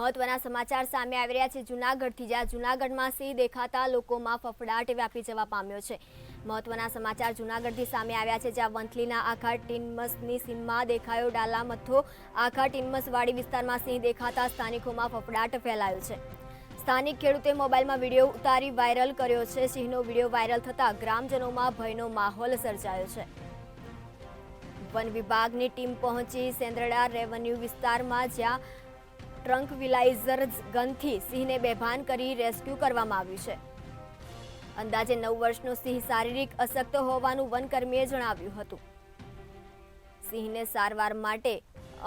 મહત્વના સમાચાર સામે આવી રહ્યા છે જૂનાગઢથી, જ્યાં જૂનાગઢમાં સિંહ દેખાતા લોકોમાં ફફડાટ વ્યાપી જવા પામ્યો છે। મહત્વના સમાચાર જૂનાગઢથી સામે આવ્યા છે, જ્યાં વંથલીના આખા ટીનમસની સીમમાં દેખાયો ડાલા મથ્થો। આખા ટીનમસવાડી વિસ્તારમાં સિંહ દેખાતા સ્થાનિકોમાં ફફડાટ ફેલાયો છે। સ્થાનિક ખેડૂતે મોબાઈલમાં વિડીયો ઉતારી વાયરલ કર્યો છે। સિંહનો વિડીયો વાયરલ થતાં ગ્રામજનોમાં ભયનો માહોલ સર્જાયો છે। વન વિભાગની ટીમ પહોંચી સેંદરડા રેવન્યુ વિસ્તારમાં, જ્યાં ટ્રંકવિલાઇઝર ગનથી સિંહને બેભાન કરી રેસ્ક્યુ કરવામાં આવ્યું છે। અંદાજે 9 વર્ષનો સિંહ શારીરિક અશક્ત હોવાનું વનકર્મીએ જણાવ્યું હતું। સિંહને સારવાર માટે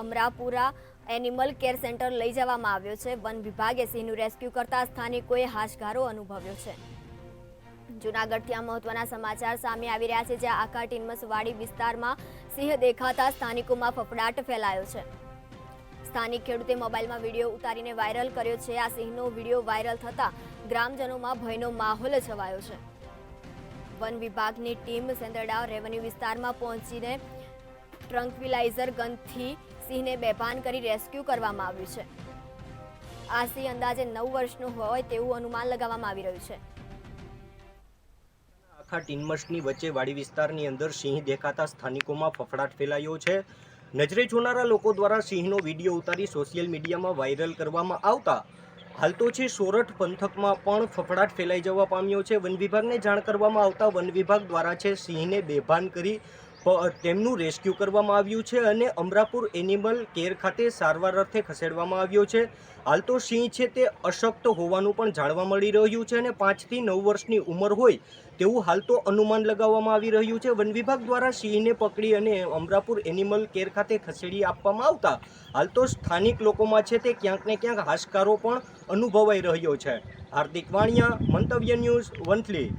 અમરાપુરા એનિમલ કેર સેન્ટર લઈ જવામાં આવ્યો છે। વન વિભાગે સિંહનું રેસ્ક્યુ કરતા સ્થાનિકોએ હાશકારો અનુભવ્યો છે। જૂનાગઢથી આ મહત્વના સમાચાર સામે આવી રહ્યા છે, જ્યાં આખા ટીનમસવાડી વિસ્તારમાં સિંહ દેખાતા સ્થાનિકોમાં ફફડાટ ફેલાયો છે। સ્થાનિક ખેડૂતે મોબાઈલમાં વિડીયો ઉતારીને વાયરલ કર્યો છે। આ સિંહનો વિડીયો વાયરલ થતાં ગ્રામજનોમાં ભયનો માહોલ છવાયો છે। વન વિભાગની ટીમ સેંદરડા રેવન્યુ વિસ્તારમાં પહોંચીને ટ્રંકવિલાઇઝર ગનથી સિંહને બેભાન કરી રેસ્ક્યુ કરવામાં આવ્યું છે। આ સિંહ અંદાજે 9 વર્ષનો હોય તેવું અનુમાન લગાવવામાં આવી રહ્યું છે। આખા ટીનમસની વચ્ચે વાડી વિસ્તારની અંદર સિંહ દેખાતા સ્થાનિકોમાં ફફડાટ ફેલાયો છે। નજરે જોનારા લોકો દ્વારા સિંહનો વિડીયો ઉતારી સોશિયલ મીડિયામાં વાયરલ કરવામાં આવતા હાલ તો છે સોરઠ પંથકમાં પણ ફફડાટ ફેલાઈ જવા પામ્યો છે। વન વિભાગને જાણ કરવામાં આવતા વન વિભાગ દ્વારા છે સિંહને બેભાન કરી તેમનું રેસ્ક્યુ કરવામાં આવ્યું છે અને અમરાપુર એનિમલ કેર ખાતે સારવાર અર્થે ખસેડવામાં આવ્યો છે। હાલ તો સિંહ છે તે અશક્ત હોવાનું પણ જાણવા મળી રહ્યું છે અને 5 થી 9 વર્ષની ઉંમર હોય તેવું હાલ તો અનુમાન લગાવવામાં આવી રહ્યું છે। વન વિભાગ દ્વારા સિંહને પકડી અને અમરાપુર એનિમલ કેર ખાતે ખસેડી આપવામાં આવતા હાલ તો સ્થાનિક લોકોમાં છે તે ક્યાંક ને ક્યાંક હાશકારો પણ અનુભવાઈ રહ્યો છે। હાર્દિક વાણિયા, મંતવ્ય ન્યૂઝ, વંથલી।